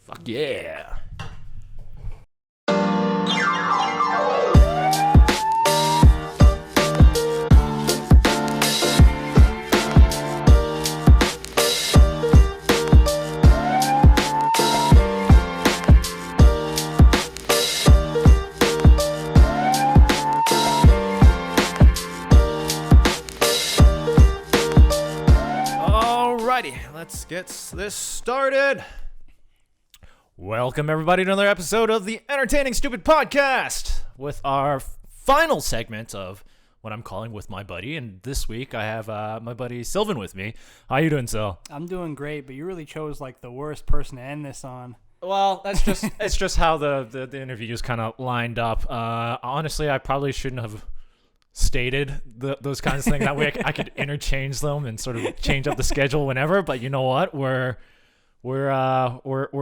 Fuck yeah. Alrighty, let's get this started. Welcome everybody to another episode of the Entertaining Stupid Podcast with our final segment of what I'm calling With My Buddy. And this week I have my buddy Sylvan with me. How you doing, Sil? I'm doing great, but you really chose like the worst person to end this on. Well, that's just it's just how the interviews kind of lined up. Honestly, I probably shouldn't have stated those kinds of things. That way I could interchange them and sort of change up the schedule whenever. But you know what? We're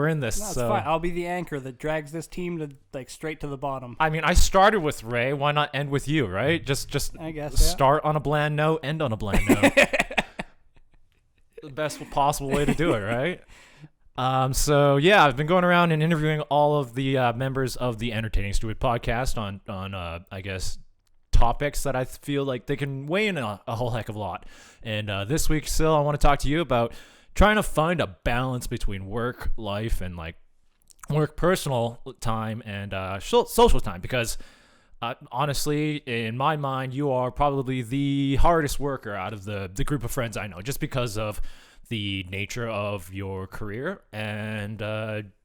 in this. No, it's so fine. I'll be the anchor that drags this team to like straight to the bottom. I mean, I started with Ray. Why not end with you, right? Just I guess start on a bland note, end on a bland note. The best possible way to do it, right? So yeah, I've been going around and interviewing all of the members of the Entertaining Stupid Podcast on I guess topics that I feel like they can weigh in a whole heck of a lot. And this week, Sil, I want to talk to you about trying to find a balance between work life and like work personal time and social time, because honestly, in my mind, you are probably the hardest worker out of the group of friends I know, just because of the nature of your career and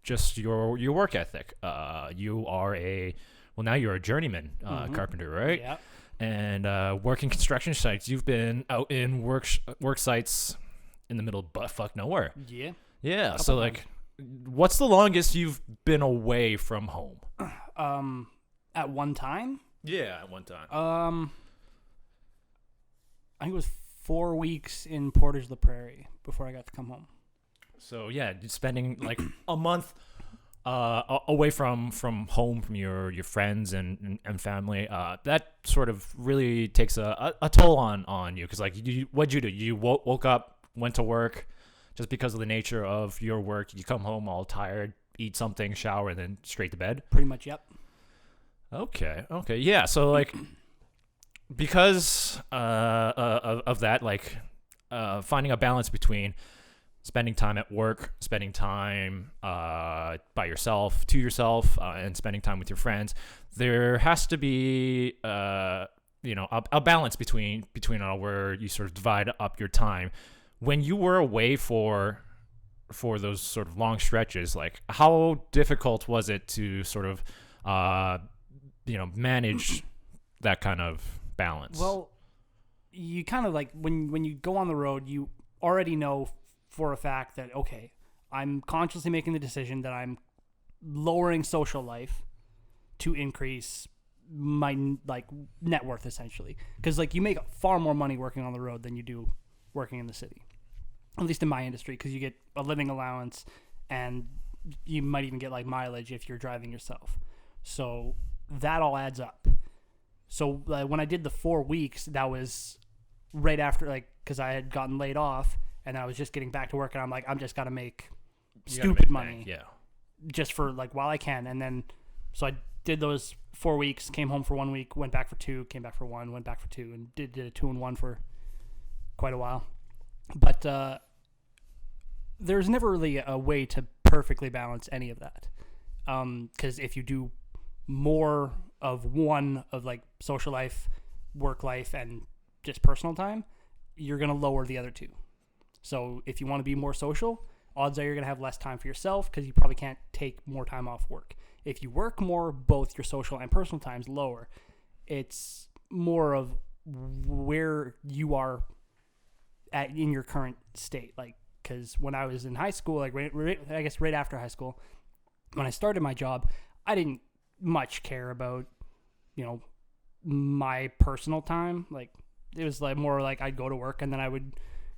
just your work ethic. You are now you're a journeyman carpenter, right? Yeah. And working construction sites. You've been out in work sites in the middle of buttfuck nowhere. Yeah. Yeah. So like, what's the longest you've been away from home? At one time? Yeah, at one time. I think it was 4 weeks in Portage la Prairie before I got to come home. So yeah, spending like a month away from home, from your friends and family. That sort of really takes a toll on you, because like what'd you do? You woke up, went to work, just because of the nature of your work. You come home all tired, eat something, shower, and then straight to bed. Pretty much, yep. Okay, yeah. So like, because of that, like finding a balance between spending time at work, spending time by yourself, and spending time with your friends, there has to be a balance between where you sort of divide up your time. When you were away for those sort of long stretches, like how difficult was it to sort of manage that kind of balance? Well, you kind of like when you go on the road, you already know for a fact that, okay, I'm consciously making the decision that I'm lowering social life to increase my like net worth, essentially, because like you make far more money working on the road than you do working in the city, at least in my industry, because you get a living allowance and you might even get like mileage if you're driving yourself. So that all adds up. So when I did the 4 weeks, that was right after, like, because I had gotten laid off and I was just getting back to work, and I'm like, I'm just got to make stupid money. Yeah. Just for like while I can. And then, so I did those 4 weeks, came home for 1 week, went back for 2, came back for 1, went back for 2, and did a 2 and 1 for quite a while. But there's never really a way to perfectly balance any of that. Because if you do more of one of like social life, work life, and just personal time, you're going to lower the other two. So if you want to be more social, odds are you're going to have less time for yourself, because you probably can't take more time off work. If you work more, both your social and personal time's lower. It's more of where you are at in your current state. Like, because when I was in high school, like I guess right after high school, when I started my job, I didn't much care about, my personal time. Like, it was like more like I'd go to work and then I would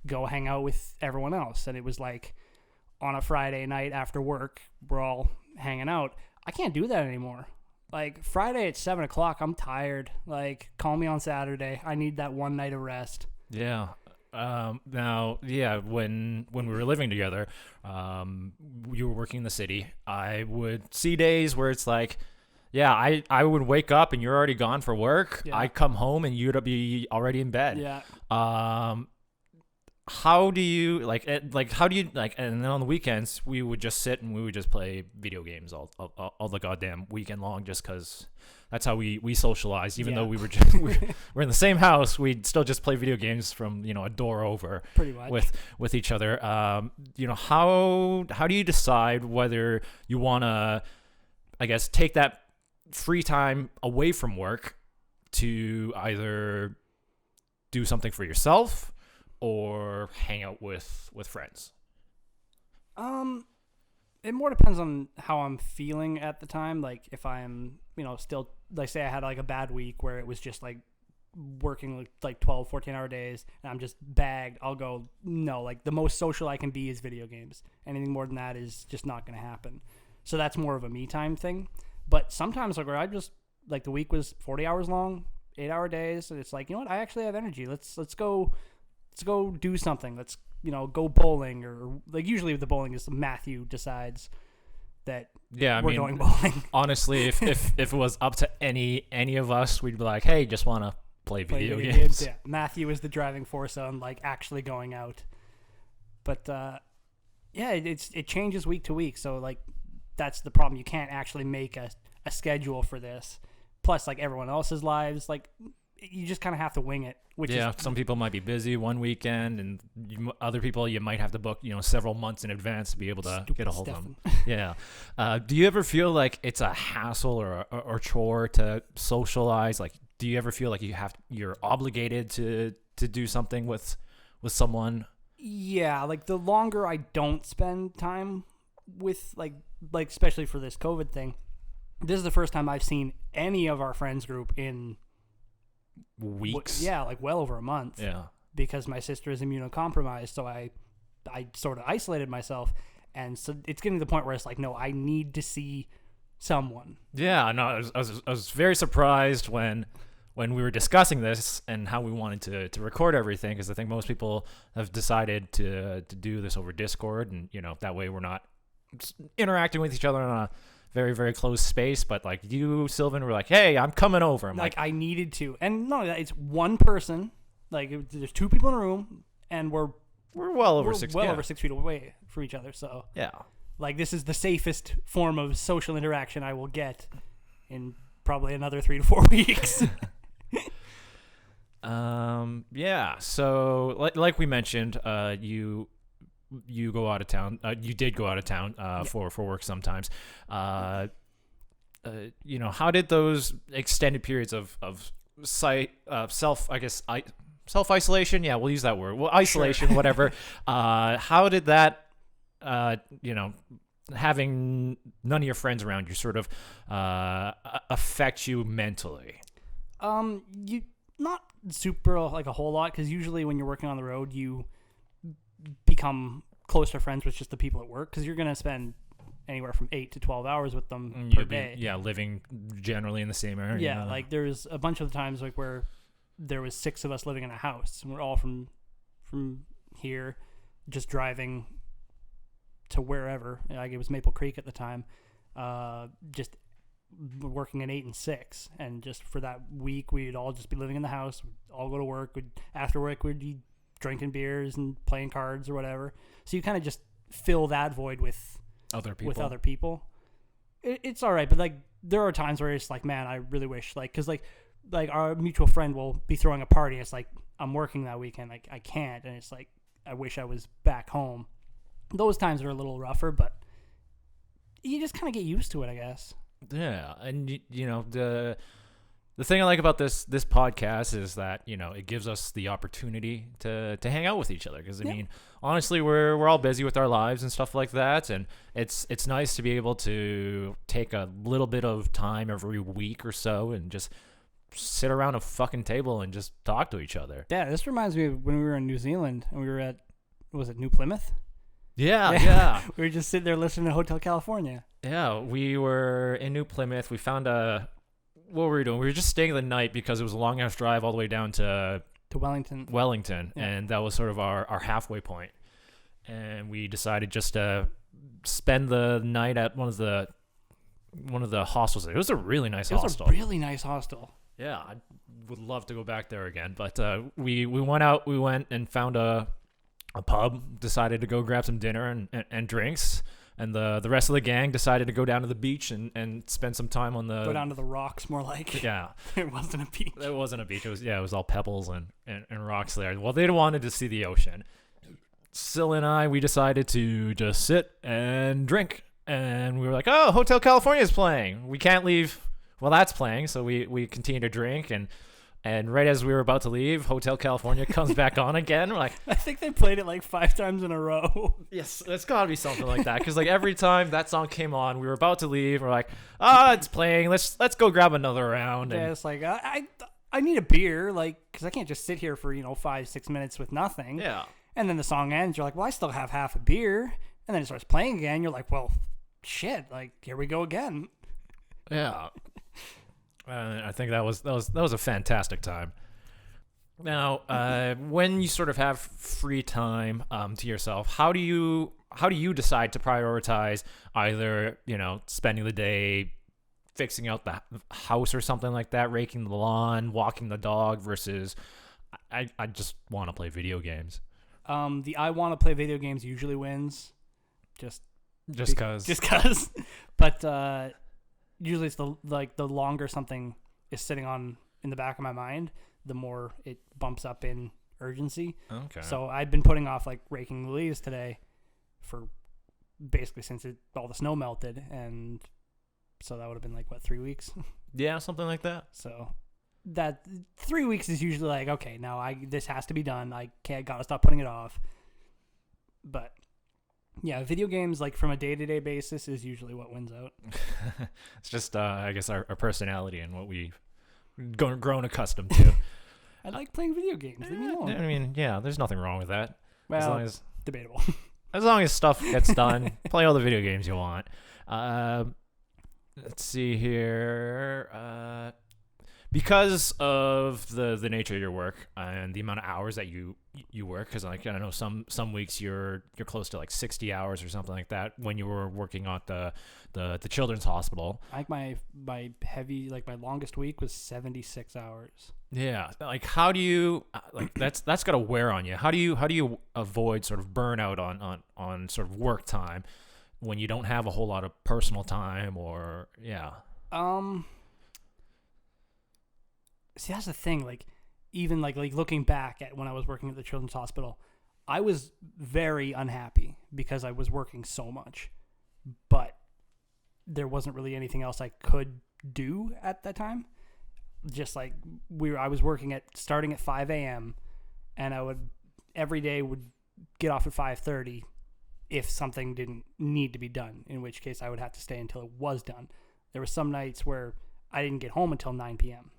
go hang out with everyone else. And it was like on a Friday night after work, we're all hanging out. I can't do that anymore. Like, Friday at 7 o'clock, I'm tired. Like, call me on Saturday. I need that one night of rest. Yeah. Now, yeah, when we were living together, you were working in the city. I would see days where it's like, yeah, I would wake up and you're already gone for work. Yeah. I'd come home and you'd be already in bed. Yeah. How do you how do you and then on the weekends we would just sit and we would just play video games all the goddamn weekend long, just because that's how we socialize. Even though we were just we're in the same house, we'd still just play video games from a door over, pretty much, with each other. How do you decide whether you want to, I guess, take that free time away from work to either do something for yourself or hang out with friends? It more depends on how I'm feeling at the time. Like if I'm, still, like say I had like a bad week where it was just like working like 12, 14-hour days and I'm just bagged, I'll go, no, like the most social I can be is video games. Anything more than that is just not going to happen. So that's more of a me time thing. But sometimes like where I just, like the week was 40 hours long, 8-hour days, and it's like, I actually have energy. Let's go do something. Let's, go bowling, or like usually the bowling is Matthew decides that we're going bowling. Honestly, if it was up to any of us, we'd be like, hey, just want to play video games. Yeah. Matthew is the driving force on like actually going out. But it changes week to week. So like that's the problem. You can't actually make a schedule for this. Plus like everyone else's lives, like you just kind of have to wing it. Some people might be busy one weekend, and other people you might have to book, several months in advance to be able to get a hold of them. Yeah. Do you ever feel like it's a hassle or chore to socialize? Like, do you ever feel like you're obligated to do something with someone? Yeah, like the longer I don't spend time with like especially for this COVID thing, this is the first time I've seen any of our friends group in weeks. Like well over a month. Yeah. Because my sister is immunocompromised, so I sort of isolated myself, and so it's getting to the point where it's like, no, I need to see someone. Yeah, no, I was very surprised when we were discussing this and how we wanted to record everything, because I think most people have decided to do this over Discord, and that way we're not interacting with each other on a very, very close space. But like you, Sylvan, were like, hey, I'm coming over. I'm like I needed to. And not only that, it's one person. Like there's two people in a room, and we're well over 6 feet away from each other. So yeah, like this is the safest form of social interaction I will get in probably another 3 to 4 weeks. Yeah. So like we mentioned, you go out of town. You did go out of town for work sometimes. How did those extended periods of self isolation? Yeah, we'll use that word. Well, isolation, sure. Whatever. How did that, having none of your friends around you, sort of affect you mentally? You not super like a whole lot, because usually when you're working on the road, you become closer friends with just the people at work, because you're going to spend anywhere from 8 to 12 hours with them per day. Yeah, living generally in the same area. Yeah, like there's a bunch of times like where there was 6 of us living in a house, and we're all from here, just driving to wherever. Like it was Maple Creek at the time, just working an 8 and 6, and just for that week we'd all just be living in the house. We'd all go to work. After work we'd be drinking beers and playing cards or whatever. So you kind of just fill that void with other people. It's all right, but like there are times where it's like, man, I really wish, like, because like our mutual friend will be throwing a party. It's like, I'm working that weekend, like I can't, and it's like, I wish I was back home. Those times are a little rougher, but you just kind of get used to it, I guess. Yeah, and the thing I like about this podcast is that it gives us the opportunity to hang out with each other, because I mean, honestly, we're all busy with our lives and stuff like that, and it's nice to be able to take a little bit of time every week or so and just sit around a fucking table and just talk to each other. Yeah, this reminds me of when we were in New Zealand and we were at, was it New Plymouth? Yeah. We were just sitting there listening to Hotel California. Yeah, we were in New Plymouth. We found what were we doing? We were just staying the night because it was a long enough drive all the way down to To Wellington. Wellington, Yeah. and that was sort of our halfway point. And we decided just to spend the night at one of the hostels. It was a really nice It was hostel. a really nice hostel. Yeah, I would love to go back there again. But we went out. We went and found a pub. Decided to go grab some dinner and drinks. And the rest of the gang decided to go down to the beach and spend some time on the. Go down to the rocks, more like. Yeah, It wasn't a beach. it wasn't a beach. It was all pebbles and rocks there. Well, they wanted to see the ocean. Syl and I, we decided to just sit and drink. And we were like, oh, Hotel California is playing. We can't leave. Well, that's playing. So we continue to drink. And right as we were about to leave, Hotel California comes back on again. We're like, I think they played it like 5 times in a row. yes, it's got to be something like that. Because like every time that song came on, we were about to leave. We're like, it's playing. Let's go grab another round. Yeah, And it's like, I need a beer, like, because I can't just sit here for, 5-6 minutes with nothing. yeah. And then the song ends. You're like, well, I still have half a beer. And then it starts playing again. You're like, well, shit, like, here we go again. Yeah. I think that was a fantastic time. Now, when you sort of have free time to yourself, how do you decide to prioritize either spending the day fixing out the house or something like that, raking the lawn, walking the dog, versus I just want to play video games. The I want to play video games usually wins, just because. But usually it's the longer something is sitting on in the back of my mind, the more it bumps up in urgency. Okay. So I'd been putting off like raking the leaves today for basically since all the snow melted, and so that would have been like 3 weeks. Yeah, something like that. So that 3 weeks is usually like, okay, now this has to be done. Gotta stop putting it off. But yeah, video games, like from a day-to-day basis, is usually what wins out. It's just I guess our personality and what we've grown accustomed to. I like playing video games. Leave me alone. I mean, yeah, there's nothing wrong with that. Well, debatable. As long as stuff gets done, play all the video games you want. Let's see here. Because of the nature of your work and the amount of hours that you work, because like I know some weeks you're close to like 60 hours or something like that when you were working at the children's hospital. I think my longest week was 76 hours. Yeah, like how do you like that's got to wear on you. How do you avoid sort of burnout on sort of work time when you don't have a whole lot of personal time or yeah. See, that's the thing. Like, even like looking back at when I was working at the children's hospital, I was very unhappy because I was working so much, but there wasn't really anything else I could do at that time. Just like I was working starting at 5 a.m. and I would every day would get off at 5:30 if something didn't need to be done, in which case I would have to stay until it was done. There were some nights where I didn't get home until 9 p.m.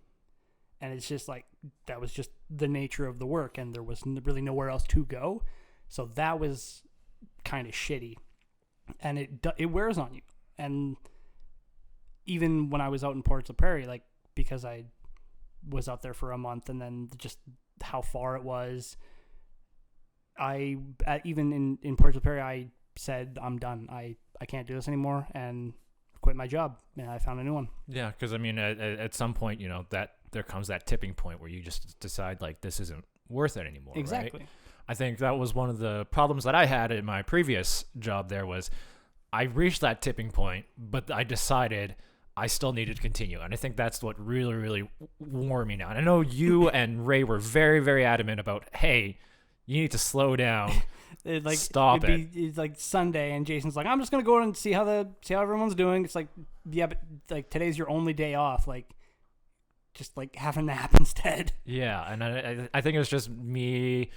And it's just like, that was just the nature of the work, and there was really nowhere else to go. So that was kind of shitty. And it wears on you. And even when I was out in Ports La Prairie, like, because I was out there for a month and then just how far it was, even in Ports La Prairie, I said, I'm done. I can't do this anymore, and quit my job, and I found a new one. Yeah, because I mean, at some point, that there comes that tipping point where you just decide like this isn't worth it anymore. Exactly. Right? I think that was one of the problems that I had in my previous job. There was I reached that tipping point, but I decided I still needed to continue, and I think that's what really, really wore me down. I know you and Ray were very, very adamant about, hey, you need to slow down. Stop it. It's like Sunday, and Jason's like, I'm just gonna go out and see how everyone's doing. It's like, yeah, but like today's your only day off. Like, just like have a nap instead. Yeah, and I think it was just me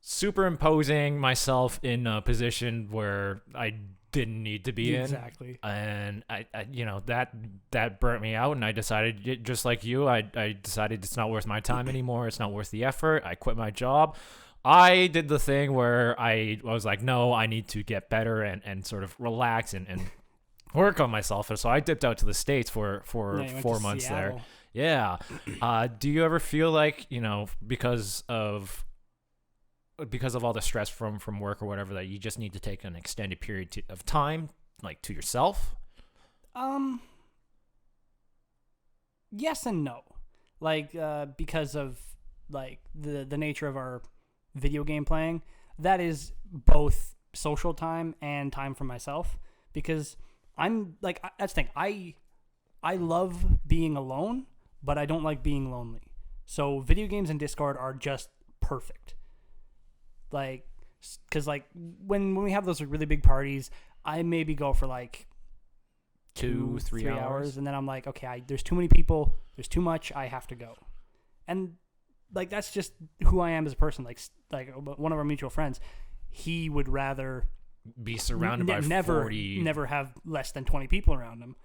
superimposing myself in a position where I didn't need to be in. Exactly. And I that burnt me out, and I decided, just like you, I decided it's not worth my time anymore. It's not worth the effort. I quit my job. I did the thing where I was like, no, I need to get better and sort of relax and work on myself. And so I dipped out to the States for Yeah, you went 4 to months there. Seattle. Yeah. Do you ever feel like, because of all the stress from work or whatever, that you just need to take an extended period of time, like, to yourself? Yes and no. Like, because of like the nature of our video game playing, that is both social time and time for myself. Because I'm like, that's the thing. I love being alone, but I don't like being lonely. So video games and Discord are just perfect. Like, because like when we have those really big parties, I maybe go for like 2-3 hours, and then I'm like, okay, there's too many people, there's too much, I have to go. And like that's just who I am as a person. Like one of our mutual friends, he would rather Be surrounded by never 40. never have less than 20 people around him,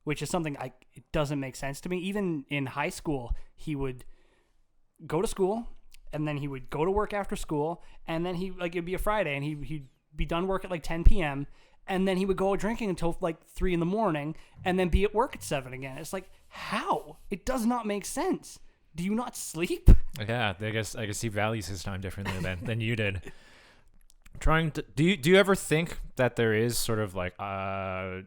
which is something it doesn't make sense to me. Even in high school, he would go to school, and then he would go to work after school, and then it'd be a Friday, and he'd be done work at like 10 p.m., and then he would go drinking until like 3 in the morning, and then be at work at 7 again. It's like, how? It does not make sense. Do you not sleep? Yeah, I guess he values his time differently than you did. Trying to do you ever think that there is sort of like an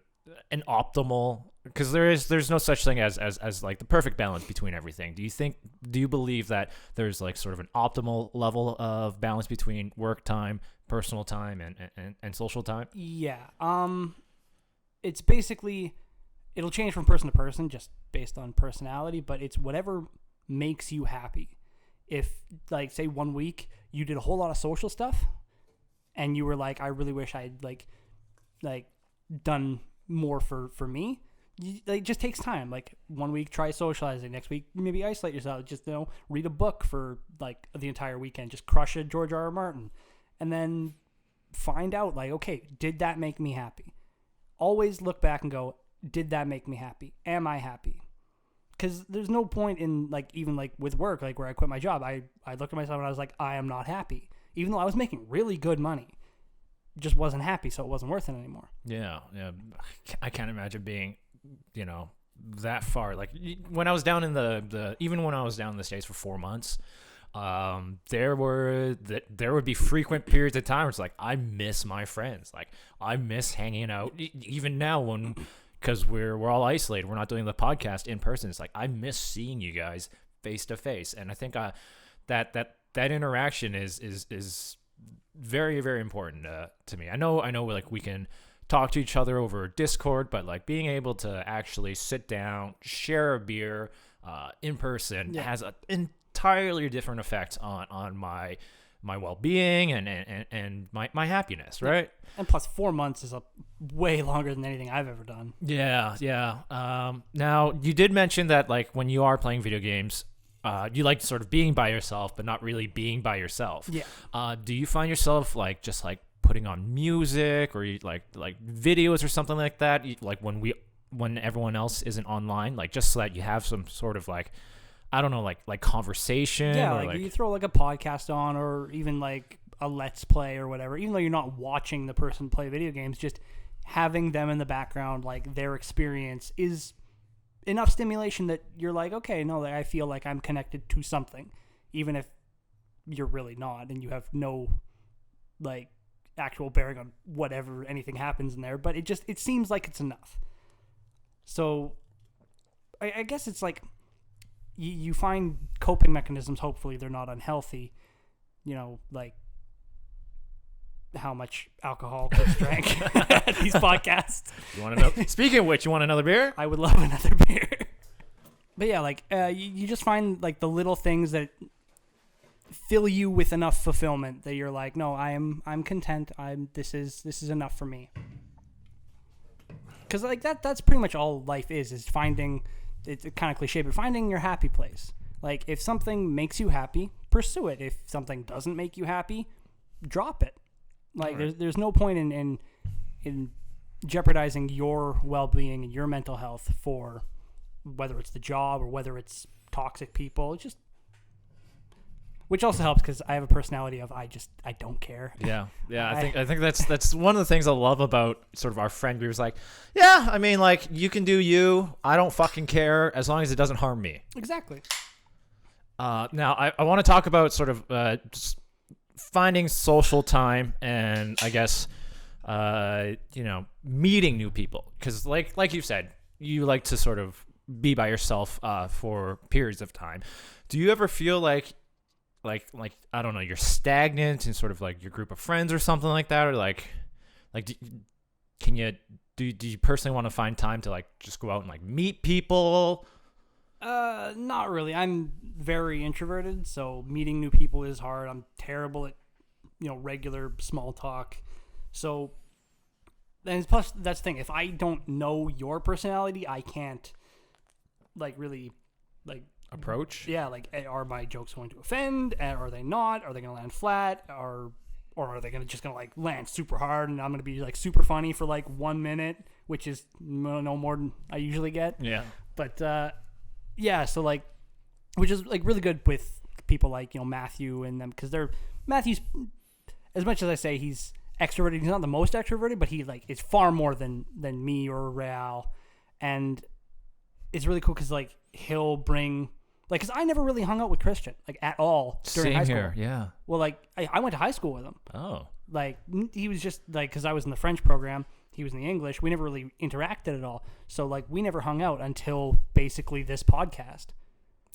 optimal, because there's no such thing as like the perfect balance between everything. Do you believe that there's like sort of an optimal level of balance between work time, personal time, and social time? Yeah. It's basically, it'll change from person to person just based on personality, but it's whatever makes you happy. If like say 1 week you did a whole lot of social stuff and you were like, I really wish I'd like done more for me, it just takes time. Like 1 week try socializing, next week maybe isolate yourself, just read a book for like the entire weekend, just crush a George R.R. Martin, and then find out like, okay, did that make me happy? Always look back and go, did that make me happy? Am I happy? Because there's no point in like, even like with work, like where I quit my job, I looked at myself and I was like, I am not happy. Even though I was making really good money, just wasn't happy, so it wasn't worth it anymore. Yeah. I can't imagine being, that far. Like when I was down in even when I was down in the States for 4 months, there would be frequent periods of time where it's like, I miss my friends. Like I miss hanging out. Even now because we're all isolated, we're not doing the podcast in person. It's like, I miss seeing you guys face to face. And I think that interaction is very, very important to me. I know like we can talk to each other over Discord, but like being able to actually sit down, share a beer in person has an entirely different effect on my well-being and my happiness, right? And plus 4 months is way longer than anything I've ever done. Yeah. Now you did mention that like when you are playing video games, you like sort of being by yourself, but not really being by yourself. Yeah. Do you find yourself like just like putting on music or you like videos or something like that? Like when everyone else isn't online, like just so that you have some sort of like, I don't know, like conversation. Yeah, or like you throw like a podcast on, or even like a Let's Play or whatever. Even though you're not watching the person play video games, just having them in the background, like their experience is enough stimulation that you're like, okay, no, I feel like I'm connected to something, even if you're really not, and you have no like actual bearing on whatever anything happens in there. But it seems like it's enough. So I guess it's like you find coping mechanisms. Hopefully they're not unhealthy. Like how much alcohol gets drank at these podcasts. You want to know? Speaking of which, you want another beer? I would love another beer. But yeah, like you just find like the little things that fill you with enough fulfillment that you're like, no, I'm content. This is enough for me. Because like that's pretty much all life is finding. It's kind of cliche, but finding your happy place. Like if something makes you happy, pursue it. If something doesn't make you happy, drop it. Like Right. there's no point in jeopardizing your well-being and your mental health for whether it's the job or whether it's toxic people. It's just which also helps because I have a personality of I don't care. Yeah. I think that's one of the things I love about sort of our friend group is like, yeah, I mean, like, you can do you. I don't fucking care as long as it doesn't harm me. Exactly. Now, I want to talk about sort of just finding social time and I guess, meeting new people. Because like you said, you like to sort of be by yourself for periods of time. Do you ever feel like I don't know, you're stagnant in sort of like your group of friends or something like that, or like do you personally want to find time to like just go out and like meet people? Not really. I'm very introverted, so meeting new people is hard. I'm terrible at regular small talk. So, and plus that's the thing. If I don't know your personality, I can't really Approach? Yeah, like, are my jokes going to offend? Are they not? Are they going to land flat? Or are they just going to like land super hard and I'm going to be like super funny for like 1 minute, which is no more than I usually get. Yeah. But yeah, so like, which is like really good with people like Matthew and them, because Matthew's, as much as I say he's extroverted, he's not the most extroverted, but he like is far more than me or Real, and it's really cool because like he'll bring. Like, because I never really hung out with Christian, like, at all during high school. Here, yeah. Well, like, I went to high school with him. Oh. Like, he was just, like, because I was in the French program, he was in the English. We never really interacted at all. So, like, we never hung out until basically this podcast.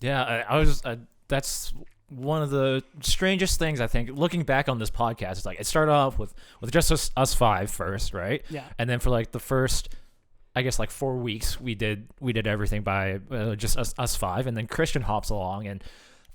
Yeah, I was, that's one of the strangest things, I think, looking back on this podcast. It's like, it started off with just us five first, right? Yeah. And then for, like, the first, I guess, like 4 weeks, we did everything by just us five, and then Christian hops along, and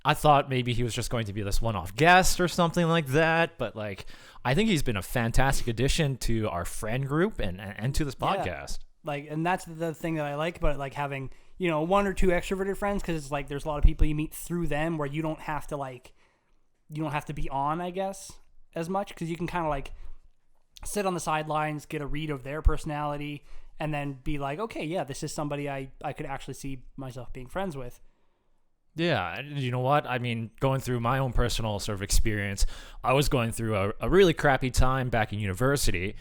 I thought maybe he was just going to be this one-off guest or something like that, but like I think he's been a fantastic addition to our friend group and to this podcast. Yeah. Like, and that's the thing that I like about it, like having one or two extroverted friends, because it's like there's a lot of people you meet through them where you don't have to be on, I guess, as much, because you can kind of like sit on the sidelines, get a read of their personality, and then be like, okay, yeah, this is somebody I could actually see myself being friends with. Yeah, you know what? I mean, going through my own personal sort of experience, I was going through a really crappy time back in university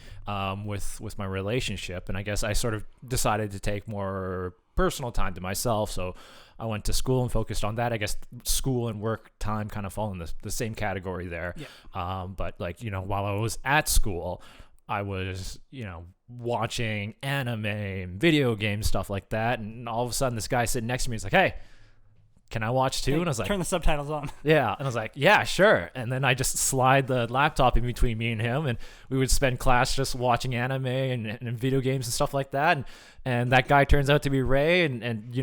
with my relationship, and I guess I sort of decided to take more personal time to myself, so I went to school and focused on that. I guess school and work time kind of fall in the same category there. Yeah. But like, while I was at school, I was, watching anime and video games, stuff like that. And all of a sudden this guy sitting next to me is like, hey, can I watch too? And I was like, turn the subtitles on. Yeah. And I was like, yeah, sure. And then I just slide the laptop in between me and him, and we would spend class just watching anime and video games and stuff like that. And that guy turns out to be Ray. And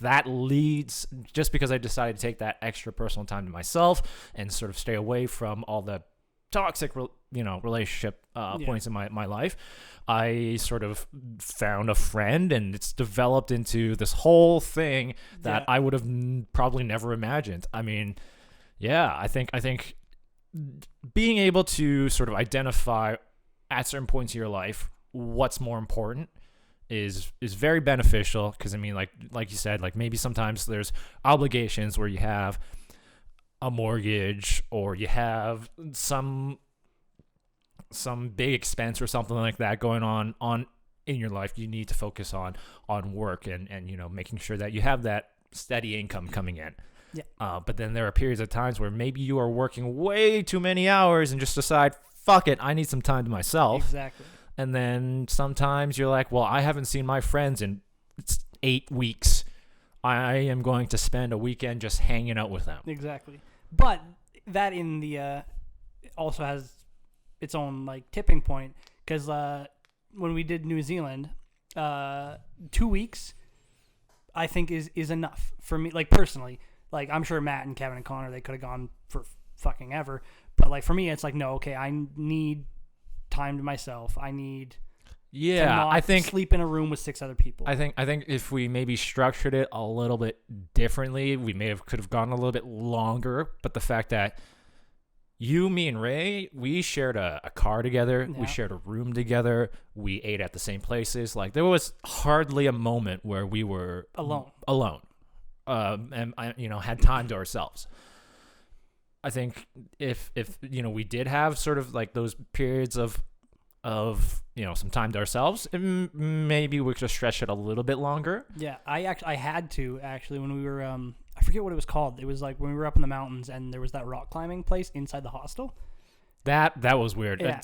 that leads, just because I decided to take that extra personal time to myself and sort of stay away from all the toxic, relationship points in my life, I sort of found a friend, and it's developed into this whole thing that I would have probably never imagined. I mean, yeah, I think being able to sort of identify at certain points in your life what's more important is very beneficial, because I mean, like you said, like maybe sometimes there's obligations where you have a mortgage or you have some big expense or something like that going on in your life. You need to focus on work and making sure that you have that steady income coming in. Yeah. But then there are periods of times where maybe you are working way too many hours and just decide, fuck it, I need some time to myself. Exactly. And then sometimes you're like, well, I haven't seen my friends in 8 weeks. I am going to spend a weekend just hanging out with them. Exactly. But that in the also has its own like tipping point, because when we did New Zealand, 2 weeks I think is enough for me, like personally. Like, I'm sure Matt and Kevin and Connor, they could have gone for fucking ever, but like for me it's like, no, okay, I need time to myself. I need to not I think sleep in a room with 6 other people. I think if we maybe structured it a little bit differently, we could have gone a little bit longer. But the fact that you, me, and Ray, we shared a car together. Yeah. We shared a room together. We ate at the same places. Like, there was hardly a moment where we were alone. And I, had time to ourselves. I think if we did have sort of like those periods of some time to ourselves, maybe we could stretch it a little bit longer. Yeah, I had to actually when we were I forget what it was called. It was like when we were up in the mountains and there was that rock climbing place inside the hostel. That was weird. Yeah.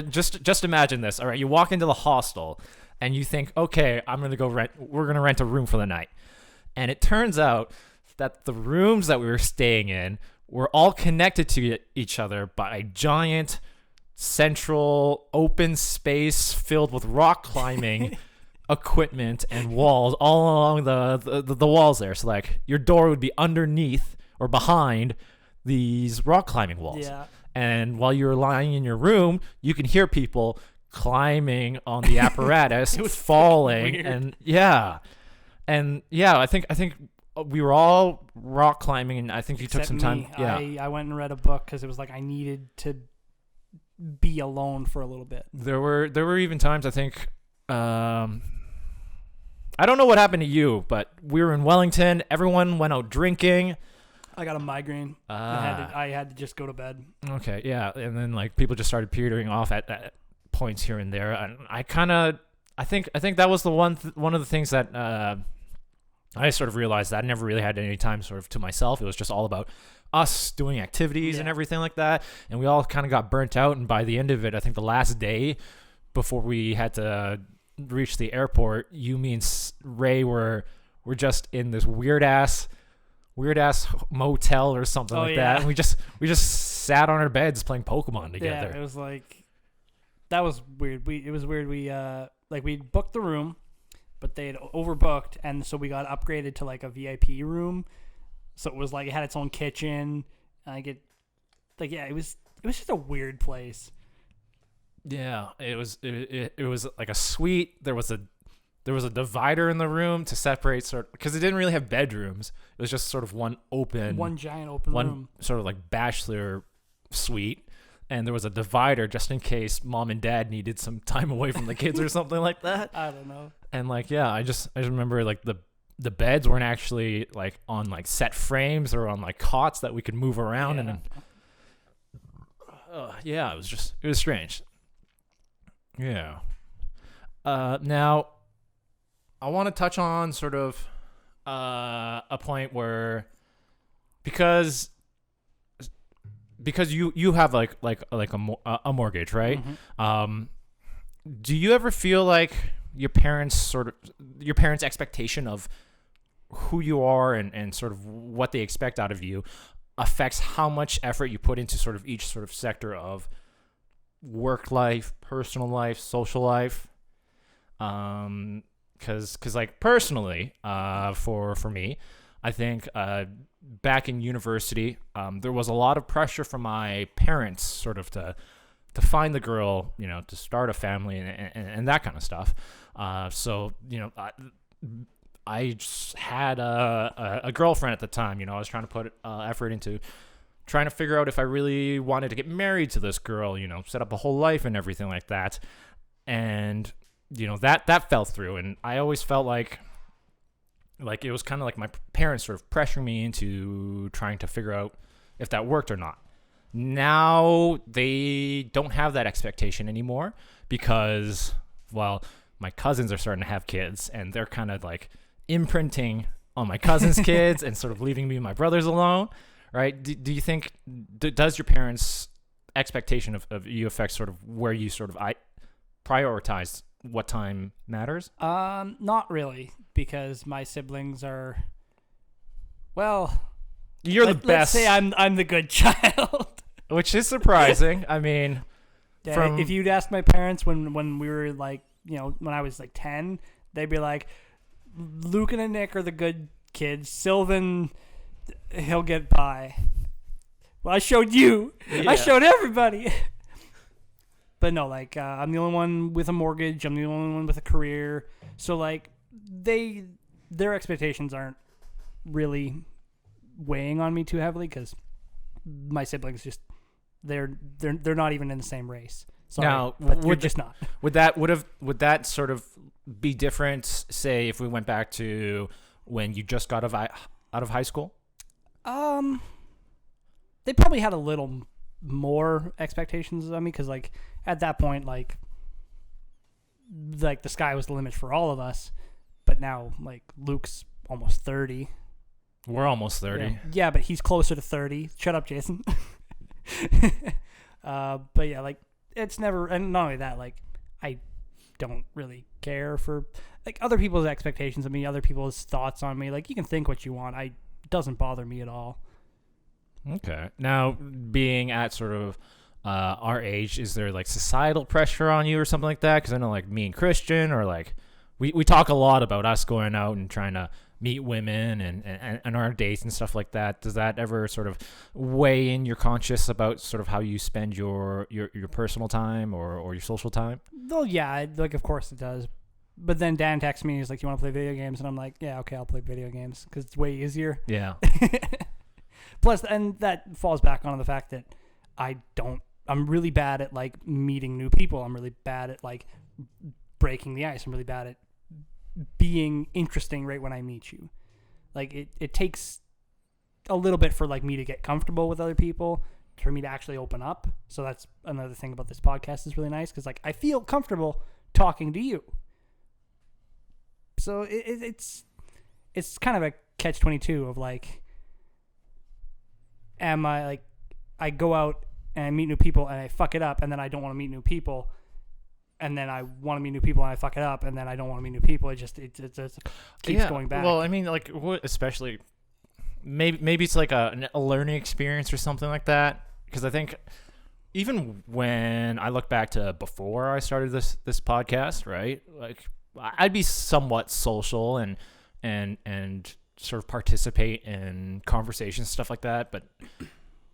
Just imagine this. All right, you walk into the hostel and you think, okay, we're gonna rent a room for the night, and it turns out that the rooms that we were staying in were all connected to each other by a giant central open space filled with rock climbing equipment and walls all along the walls there. So like your door would be underneath or behind these rock climbing walls. Yeah. And while you're lying in your room, you can hear people climbing on the apparatus, It was falling, weird. and I think we were all rock climbing, and I think you took Except some time. me. Yeah, I went and read a book because it was like I needed to be alone for a little bit. there were even times I think. I don't know what happened to you, but we were in Wellington. Everyone went out drinking. I got a migraine. I had to just go to bed. Okay, yeah, and then like people just started petering off at points here and there, and I think that was the one of the things that I sort of realized that I never really had any time sort of to myself. It was just all about us doing activities and everything like that, and we all kind of got burnt out. And by the end of it, I think the last day before we had to reach the airport, you, me, and Ray were just in this weird ass motel or something like that, and we just sat on our beds playing Pokemon together. Yeah, it was like that was weird. It was weird. We booked the room, but they had overbooked, and so we got upgraded to like a VIP room. So it was like it had its own kitchen. It was just a weird place. Yeah, it was like a suite. There was a divider in the room to separate because it didn't really have bedrooms. It was just sort of one giant open room, sort of like bachelor suite, and there was a divider just in case mom and dad needed some time away from the kids or something like that. I don't know. And like, yeah, I just remember like the beds weren't actually like on like set frames or on like cots that we could move around, and then it was strange. Yeah. Now I want to touch on sort of a point where because you have like a mortgage, right? Mm-hmm. Do you ever feel like your parents' expectation of who you are and sort of what they expect out of you affects how much effort you put into sort of each sort of sector of work life, personal life, social life? Because like personally, for me, I think back in university, there was a lot of pressure from my parents sort of to find the girl, to start a family and that kind of stuff. So I just had a girlfriend at the time. I was trying to put effort into trying to figure out if I really wanted to get married to this girl, set up a whole life and everything like that. And that fell through, and I always felt like it was kind of like my parents sort of pressuring me into trying to figure out if that worked or not. Now they don't have that expectation anymore because, well, my cousins are starting to have kids, and they're kind of like imprinting on my cousins' kids and sort of leaving me and my brothers alone, right? Do you think, does your parents' expectation of you affect sort of where you sort of prioritize what time matters? Not really, because my siblings are, well, you're the best. Let's say I'm the good child, which is surprising. I mean, if you'd ask my parents when we were like, when I was like 10, they'd be like, Luke and Nick are the good kids. Sylvan, he'll get by. Well, I showed you. Yeah. I showed everybody. But no, like, I'm the only one with a mortgage. I'm the only one with a career. So, like, their expectations aren't really weighing on me too heavily because my siblings just they're not even in the same race. Sorry, now, would just not. Would that sort of be different? Say, if we went back to when you just got out of high school. they probably had a little more expectations of me because, like, at that point, like the sky was the limit for all of us. But now, like, Luke's almost 30. We're almost 30. Yeah, but he's closer to 30. Shut up, Jayson. But yeah, like, it's never, and not only that, like, I don't really care for, like, other people's expectations of me, other people's thoughts on me. Like, you can think what you want. It doesn't bother me at all. Okay. Now, being at sort of our age, is there, like, societal pressure on you or something like that? Because I know, like, me and Christian, or, like, we talk a lot about us going out and trying to meet women and our dates and stuff like that. Does that ever sort of weigh in your conscious about sort of how you spend your personal time or your social time? Well, yeah, like, of course it does. But then Dan texts me, he's like, "You want to play video games?" And I'm like, "Yeah, okay, I'll play video games because it's way easier." Yeah. Plus, and that falls back on the fact that I'm really bad at, like, meeting new people. I'm really bad at, like, breaking the ice. I'm really bad at being interesting right when I meet you. Like, it takes a little bit for, like, me to get comfortable with other people, for me to actually open up. So that's another thing about this podcast is really nice because, like, I feel comfortable talking to you. So it's kind of a catch-22 of, like, am I, like, I go out and I meet new people and I fuck it up and then I don't want to meet new people. And then I want to meet new people and I fuck it up, and then I don't want to meet new people. It just keeps going back. Well, I mean, like, what, especially maybe it's like a learning experience or something like that. Because I think even when I look back to before I started this podcast, right? Like, I'd be somewhat social and sort of participate in conversations, stuff like that. But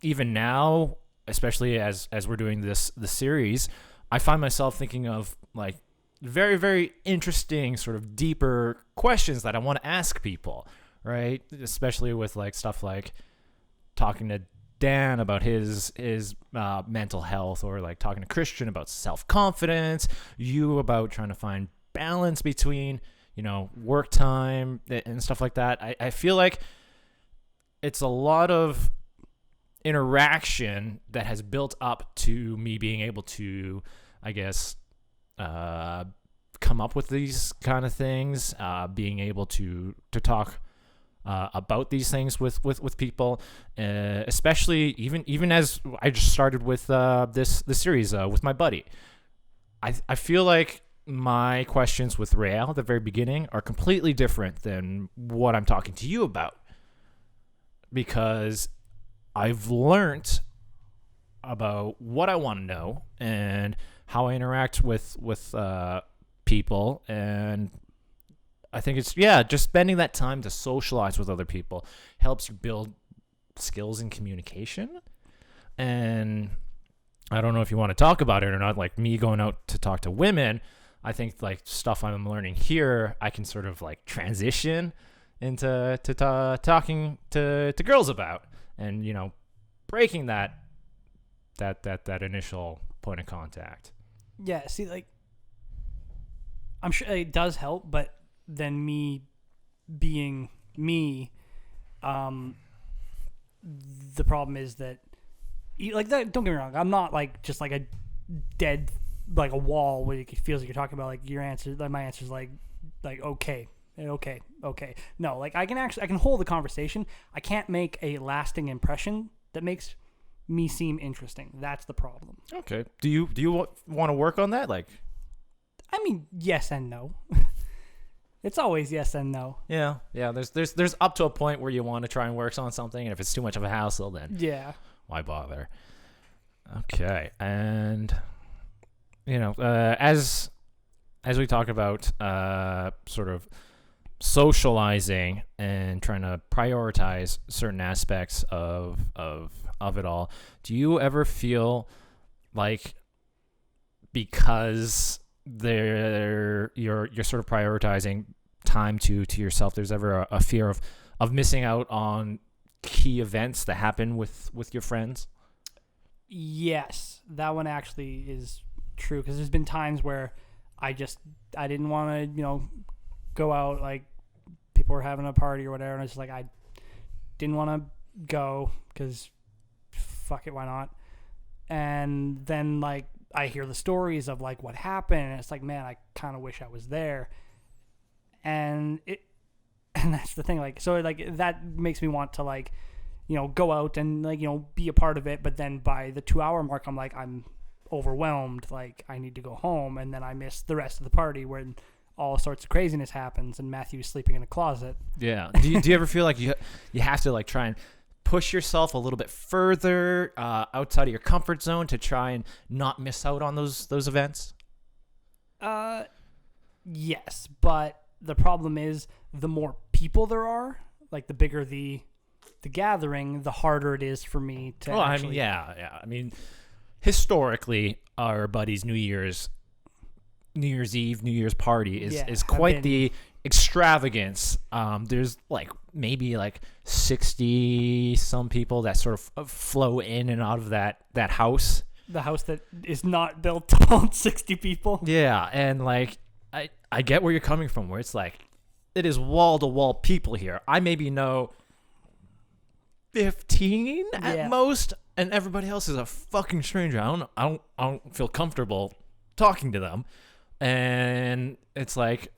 even now, especially as we're doing this series, I find myself thinking of, like, very, very interesting sort of deeper questions that I want to ask people, right? Especially with, like, stuff like talking to Dan about his mental health, or, like, talking to Christian about self-confidence, you about trying to find balance between, you know, work time and stuff like that. I feel like it's a lot of interaction that has built up to me being able to, I guess, come up with these kind of things, being able to talk about these things with people, especially even as I just started with this series with my buddy. I feel like my questions with Rael at the very beginning are completely different than what I'm talking to you about, because I've learned about what I want to know and how I interact with people, and I think it's just spending that time to socialize with other people helps you build skills in communication. And I don't know if you want to talk about it or not, like me going out to talk to women, I think, like, stuff I'm learning here, I can sort of, like, transition into talking to girls about, and, you know, breaking that initial point of contact. Yeah, see, like, I'm sure it does help, but then me being me, the problem is that, like, that, don't get me wrong, I'm not, like, just, like, a dead, like, a wall where it feels like you're talking about, like, your answer, like, my answer's like okay. No, like, I can hold the conversation. I can't make a lasting impression that makes me seem interesting. That's the problem. Okay. Do you want to work on that? Like, I mean, yes and no. It's always yes and no. Yeah. There's up to a point where you want to try and work on something, and if it's too much of a hassle, then why bother? Okay. And, you know, as we talk about sort of socializing and trying to prioritize certain aspects of it all, do you ever feel like, because you're sort of prioritizing time to yourself, there's ever a fear of missing out on key events that happen with your friends? Yes, that one actually is true, because there's been times where I didn't want to, you know, go out, like, people were having a party or whatever, and it's like I didn't want to go because fuck it, why not? And then like I hear the stories of like what happened, and it's like, man, I kind of wish I was there. And that's the thing, like, so like that makes me want to like, go out and like, be a part of it. But then by the 2-hour mark, I'm like, I'm overwhelmed, like I need to go home, and then I miss the rest of the party when all sorts of craziness happens and Matthew's sleeping in a closet. Yeah. Do you ever feel like you have to like try and push yourself a little bit further outside of your comfort zone to try and not miss out on those events? Yes, but the problem is the more people there are, like the bigger the gathering, the harder it is for me to actually... I mean, historically, our buddy's New Year's Eve, New Year's party is quite the extravagance. There's like maybe like 60 some people that sort of flow in and out of that house. The house that is not built to hold 60 people. Yeah, and like I get where you're coming from, where it's like it is wall to wall people here. I maybe know 15 at most, and everybody else is a fucking stranger. I don't feel comfortable talking to them. And it's like,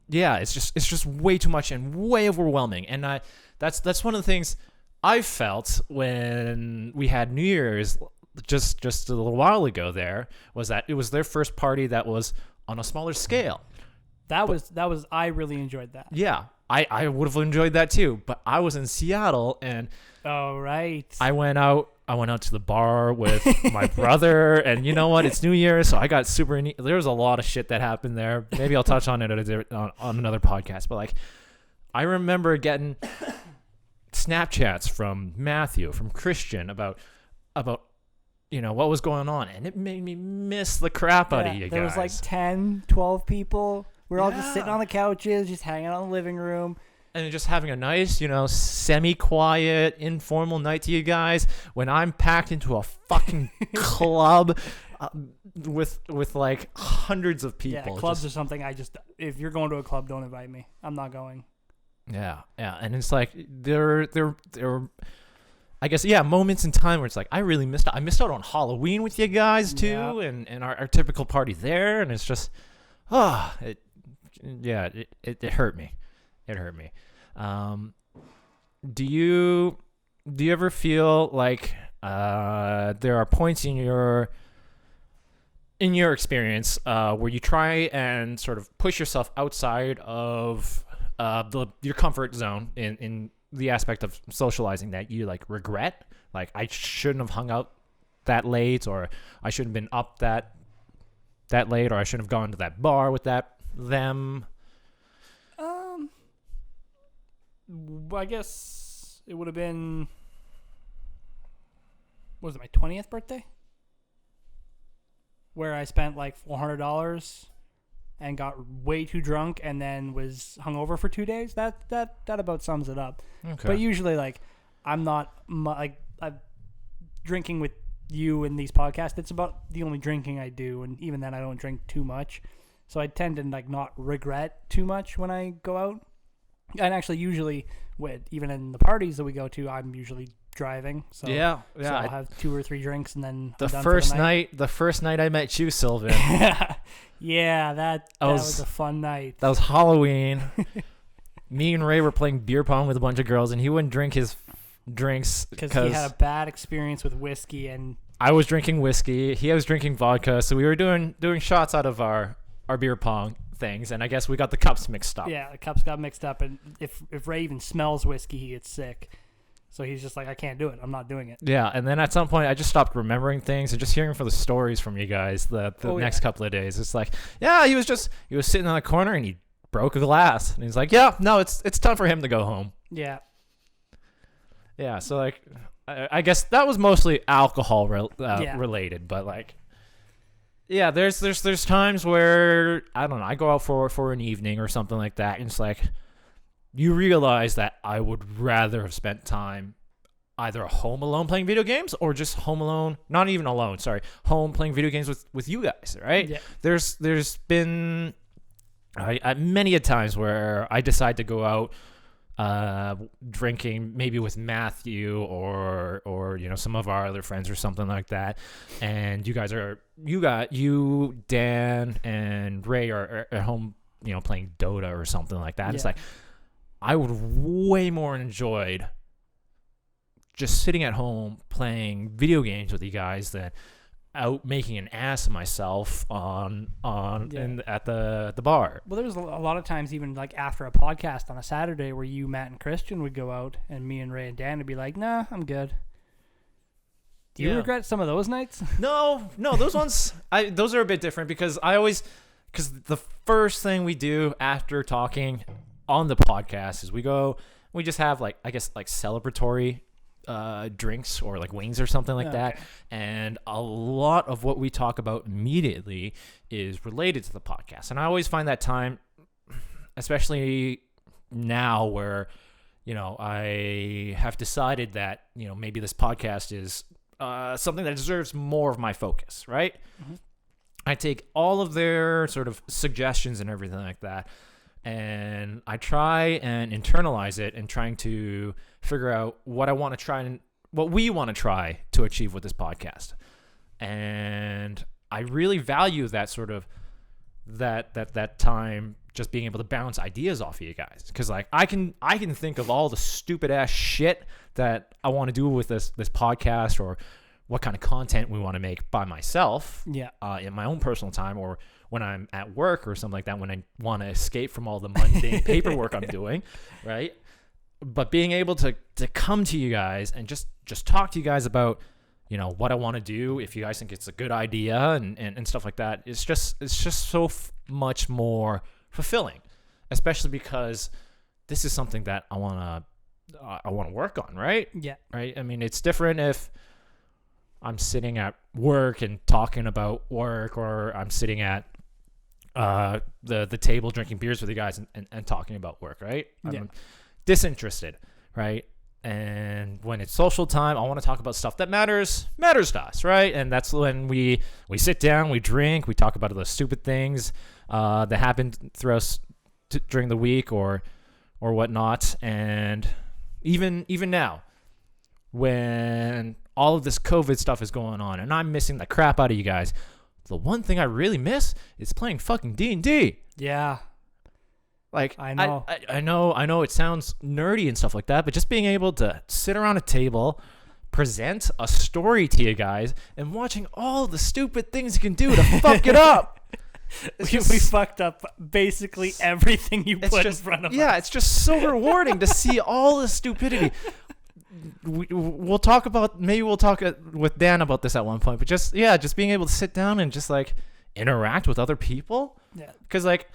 yeah, it's just way too much and way overwhelming. And that's one of the things I felt when we had New Year's just a little while ago. There was that it was their first party that was on a smaller scale. That was I really enjoyed that. Yeah, I would have enjoyed that too. But I was in Seattle, and oh right, I went out to the bar with my brother, and you know what? It's New Year, so I got super. There was a lot of shit that happened there. Maybe I'll touch on it on another podcast. But like, I remember getting Snapchats from Matthew, from Christian about what was going on, and it made me miss the crap out of you guys. There was like 10, 12 people. We were all just sitting on the couches, just hanging out in the living room. And just having a nice, semi-quiet, informal night to you guys when I'm packed into a fucking club with like hundreds of people. Yeah, clubs are something if you're going to a club, don't invite me. I'm not going. Yeah. And it's like there I guess, moments in time where it's like I really missed out. I missed out on Halloween with you guys too, and our typical party there, and it's just it hurt me. It hurt me. Do you ever feel like there are points in your experience where you try and sort of push yourself outside of your comfort zone in the aspect of socializing that you like regret? Like, I shouldn't have hung out that late, or I shouldn't have been up that late, or I shouldn't have gone to that bar with them. I guess it would have been, what was it, my 20th birthday? Where I spent like $400 and got way too drunk and then was hungover for 2 days. That about sums it up. Okay. But usually, like, I'm not, I'm drinking with you in these podcasts. It's about the only drinking I do, and even then I don't drink too much. So I tend to like not regret too much when I go out. And actually, usually, even in the parties that we go to, I'm usually driving. So yeah. So I'll have 2 or 3 drinks, and then the first night I met you, Sylvan. Yeah, that was a fun night. That was Halloween. Me and Ray were playing beer pong with a bunch of girls, and he wouldn't drink his drinks because he had a bad experience with whiskey, and I was drinking whiskey. He was drinking vodka, so we were doing shots out of our beer pong things, and I guess we got the cups mixed up. Yeah, the cups got mixed up, and if Ray even smells whiskey, he gets sick. So he's just like, I can't do it. I'm not doing it. Yeah, and then at some point, I just stopped remembering things and just hearing from the stories from you guys the next couple of days. It's like, yeah, he was sitting on the corner and he broke a glass, and he's like, yeah, no, it's time for him to go home. Yeah. Yeah, so like, I guess that was mostly alcohol related, but like, yeah, there's times where, I don't know, I go out for an evening or something like that, and it's like, you realize that I would rather have spent time either home alone playing video games, or just home alone, not even alone, sorry, home playing video games with you guys, right? Yeah. There's been many a times where I decide to go out drinking maybe with Matthew or some of our other friends or something like that, and you Dan and Ray are at home playing Dota or something like that. It's like I would way more enjoyed just sitting at home playing video games with you guys than out making an ass of myself at the bar. Well, there was a lot of times, even like after a podcast on a Saturday, where you, Matt, and Christian would go out, and me and Ray and Dan would be like, "Nah, I'm good." Do you regret some of those nights? No, those ones, those are a bit different because the first thing we do after talking on the podcast is we just have like celebratory drinks or like wings or something like that, and a lot of what we talk about immediately is related to the podcast. And I always find that time, especially now where I have decided that maybe this podcast is something that deserves more of my focus, right? Mm-hmm. I take all of their sort of suggestions and everything like that, and I try and internalize it and trying to figure out what I want to try and what we want to try to achieve with this podcast. And I really value that sort of that time, just being able to bounce ideas off of you guys, because like I can think of all the stupid ass shit that I want to do with this podcast, or what kind of content we want to make by myself in my own personal time, or when I'm at work or something like that, when I want to escape from all the mundane paperwork I'm doing, right? But being able to come to you guys and just talk to you guys about what I want to do, if you guys think it's a good idea and stuff like that, it's just so much more fulfilling, especially because this is something that I want to work on, right? Yeah. Right. I mean, it's different if I'm sitting at work and talking about work, or I'm sitting at the table drinking beers with you guys and talking about work, right? I'm disinterested, right? And when it's social time, I want to talk about stuff that matters to us, right? And that's when we sit down, we drink, we talk about the stupid things that happened through us during the week or whatnot. And even now, when all of this COVID stuff is going on and I'm missing the crap out of you guys, the one thing I really miss is playing fucking D&D. Yeah. Like, I know. I know it sounds nerdy and stuff like that, but just being able to sit around a table, present a story to you guys, and watching all the stupid things you can do to fuck it up. We fucked up basically everything you put in front of us. Yeah, it's just so rewarding to see all the stupidity. We'll talk with Dan about this at one point, but just being able to sit down and just like interact with other people. Yeah. Because like,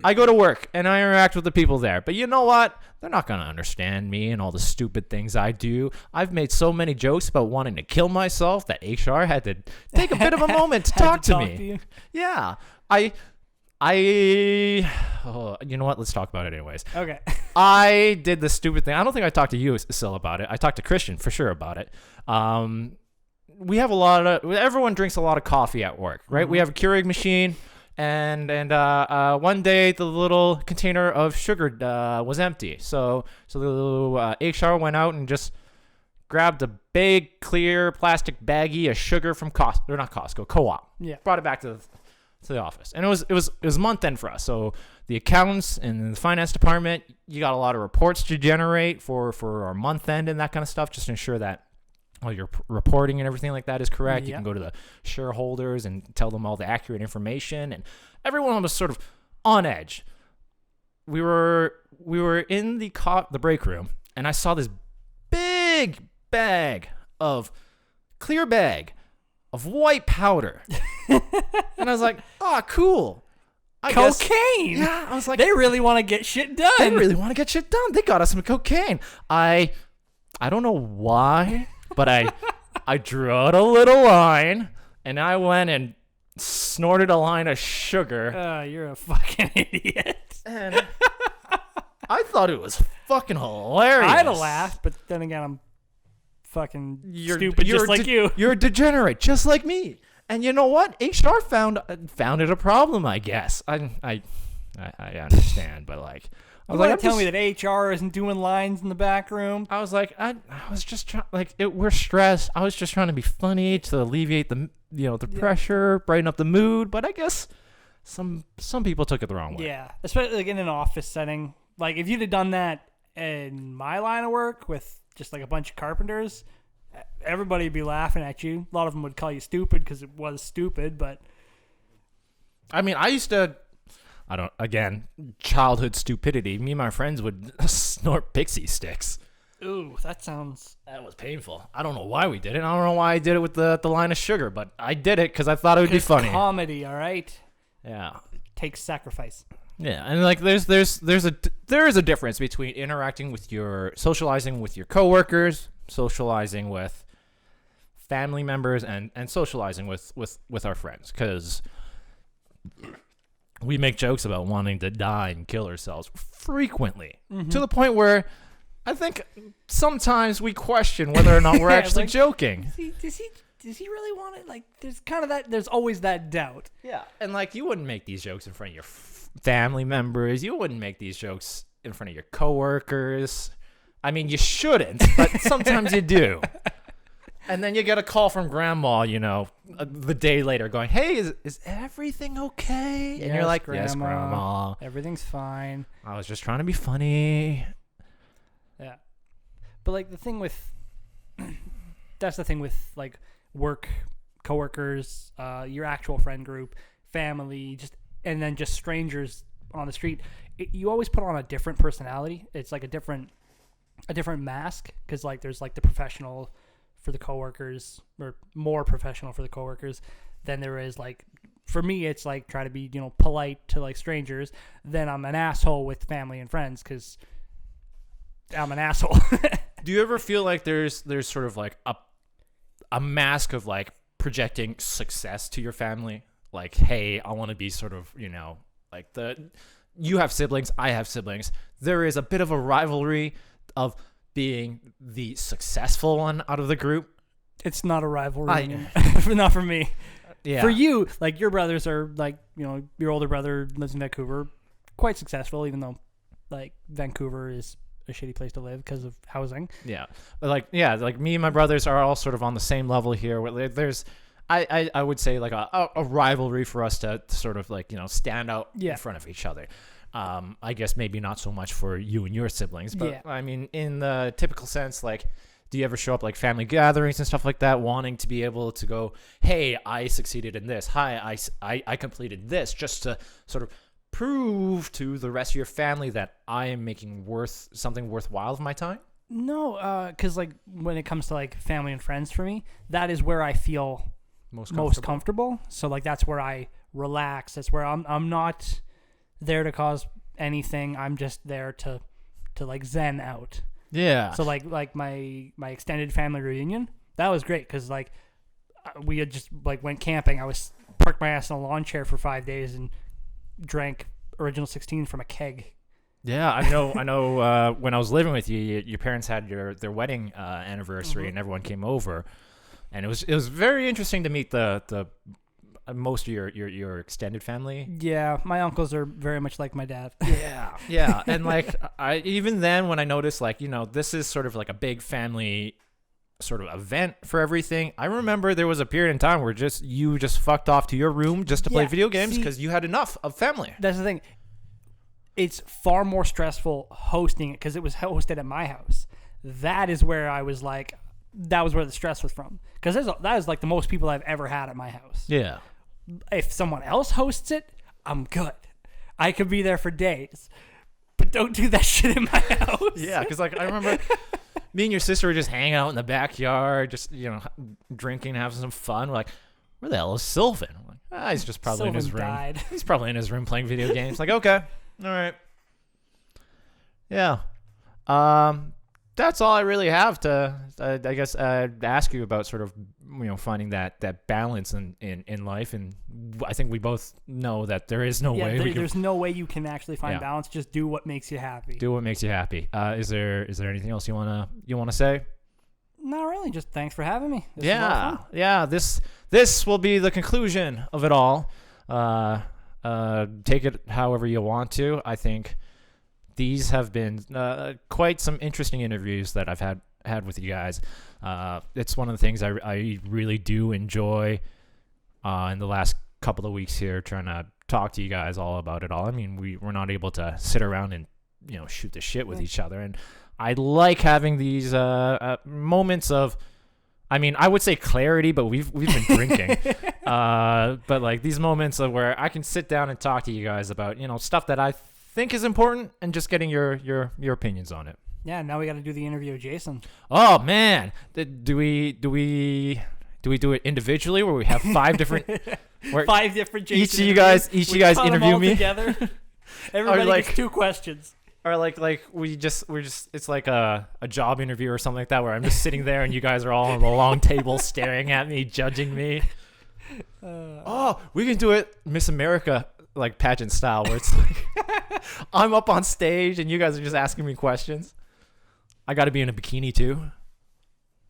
I go to work and I interact with the people there, but you know what? They're not going to understand me and all the stupid things I do. I've made so many jokes about wanting to kill myself that HR had to take a bit of a moment to talk to me. Yeah. You know what? Let's talk about it anyways. Okay. I did the stupid thing. I don't think I talked to you still about it. I talked to Christian for sure about it. We have everyone drinks a lot of coffee at work, right? Mm-hmm. We have a Keurig machine. And one day the little container of sugar was empty. So the HR went out and just grabbed a big clear plastic baggie of sugar from Co-op. Yeah. Brought it back to the office. And it was month end for us. So the accountants and the finance department, you got a lot of reports to generate for our month end and that kind of stuff, just to ensure that all your reporting and everything like that is correct. Yeah. You can go to the shareholders and tell them all the accurate information, and everyone was sort of on edge. We were in the break room, and I saw this big clear bag of white powder, and I was like, "Oh, cool." Cocaine. Yeah, I was like, they really want to get shit done. They got us some cocaine. I don't know why. But I drew out a little line, and I went and snorted a line of sugar. You're a fucking idiot. And I thought it was fucking hilarious. I'd have laughed, but then again, I'm fucking stupid just like you. You're a degenerate just like me. And you know what? HR found it a problem, I guess. I understand, but like, I You was like, want to tell me that HR isn't doing lines in the back room? I was like, I was just trying, we're stressed. I was just trying to be funny to alleviate the pressure, brighten up the mood. But I guess some people took it the wrong way. Yeah, especially like in an office setting. Like if you'd have done that in my line of work with just like a bunch of carpenters, everybody would be laughing at you. A lot of them would call you stupid because it was stupid. But I mean, I used to. Childhood stupidity. Me and my friends would snort pixie sticks. ooh, that was painful. I don't know why we did it. I don't know why I did it with the line of sugar, but I did it because I thought it would be funny. Comedy, all right. Yeah, Takes sacrifice. yeah, and like there is a difference between socializing with your coworkers, socializing with family members, and socializing with our friends, because we make jokes about wanting to die and kill ourselves frequently, to the point where I think sometimes we question whether or not we're actually joking. Does he really want it? Like, there's kind of that. There's always that doubt. Yeah, and like you wouldn't make these jokes in front of your family members. You wouldn't make these jokes in front of your coworkers. I mean, you shouldn't, but sometimes you do. And then you get a call from grandma, the day later going, hey, is everything okay? And you're like, grandma, yes, grandma. Everything's fine. I was just trying to be funny. Yeah. But like that's the thing with like work, coworkers, your actual friend group, family, and then just strangers on the street. You always put on a different personality. It's like a different mask, because like there's like the professional for the coworkers, or more professional for the coworkers than there is like for me. It's like try to be polite to like strangers. Then I'm an asshole with family and friends because I'm an asshole. Do you ever feel like there's sort of like a mask of like projecting success to your family? Like, hey, I want to be sort of like you have siblings, I have siblings. There is a bit of a rivalry of being the successful one out of the group. It's not a rivalry. Not for me. Yeah. For you, like your brothers are like, your older brother lives in Vancouver, quite successful, even though like Vancouver is a shitty place to live because of housing. Yeah. But like me and my brothers are all sort of on the same level here. There's, I would say like a rivalry for us to sort of like, stand out in front of each other. I guess maybe not so much for you and your siblings, but I mean, in the typical sense, like, do you ever show up like family gatherings and stuff like that, wanting to be able to go, hey, I succeeded in this. Hi, I completed this, just to sort of prove to the rest of your family that I am making something worthwhile of my time? No, because like when it comes to like family and friends, for me, that is where I feel most comfortable. So like that's where I relax. That's where I'm not there to cause anything. I'm just there to like zen out. Yeah. So like my extended family reunion, that was great because like we had just like went camping. I was parked my ass in a lawn chair for 5 days and drank Original 16 from a keg. Yeah, I know. When I was living with you, your parents had their wedding anniversary, and everyone came over, and it was very interesting to meet the most of your extended family. Yeah, my uncles are very much like my dad. Yeah, and like I even then when I noticed like this is sort of like a big family sort of event for everything. I remember there was a period in time where you just fucked off to your room just to play video games because you had enough of family. That's the thing. It's far more stressful hosting it because it was hosted at my house. That is where I was like, that was where the stress was from. Because that is like the most people I've ever had at my house. Yeah. If someone else hosts it, I'm good. I could be there for days. But don't do that shit in my house. Yeah, because like I remember me and your sister were just hanging out in the backyard, just drinking, having some fun. We're like, where the hell is Sylvan? I'm like, he's just probably in his room. Died. He's probably in his room playing video games. Like, okay, all right, yeah. That's all I really have to, I guess, ask you about sort of, finding that balance in life. And I think we both know that there is no way. There's no way you can actually find balance. Just do what makes you happy. Do what makes you happy. Is there anything else you wanna say? Not really. Just thanks for having me. Yeah. This will be the conclusion of it all. Take it however you want to. I think these have been quite some interesting interviews that I've had with you guys. It's one of the things I really do enjoy in the last couple of weeks here, trying to talk to you guys all about it all. I mean, we're not able to sit around and shoot the shit with each other, and I like having these moments of, I mean, I would say clarity, but we've been drinking. But like these moments of where I can sit down and talk to you guys about stuff that I think is important, and just getting your opinions on it. Yeah, now we got to do the interview with Jayson. Oh man, do we do it individually where we have 5 different 5 different Jayson each of you guys interview me together? Everybody gets 2 questions. Or like we're just it's like a job interview or something like that, where I'm just sitting there and you guys are all on the long table staring at me, judging me. We can do it Miss America like pageant style, where it's like I'm up on stage and you guys are just asking me questions. I got to be in a bikini too.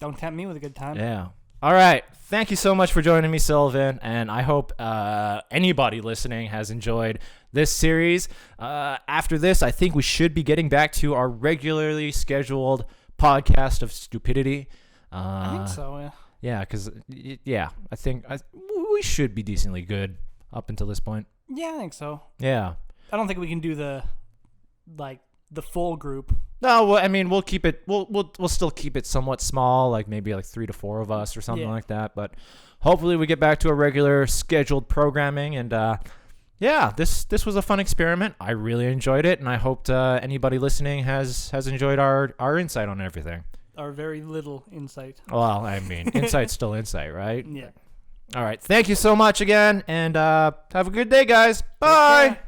Don't tempt me with a good time. Yeah. All right. Thank you so much for joining me, Sylvan, and I hope anybody listening has enjoyed this series. After this, I think we should be getting back to our regularly scheduled podcast of stupidity. I think so, yeah. Yeah, because, I think we should be decently good up until this point. Yeah, I think so. Yeah. I don't think we can do the full group. No, well, I mean, we'll keep it. We'll still keep it somewhat small, like maybe like 3 to 4 of us or something like that. But hopefully, we get back to a regular scheduled programming. And this was a fun experiment. I really enjoyed it, and I hope anybody listening has enjoyed our insight on everything. Our very little insight. Well, I mean, insight's still insight, right? Yeah. All right. Thank you so much again, and have a good day, guys. Bye.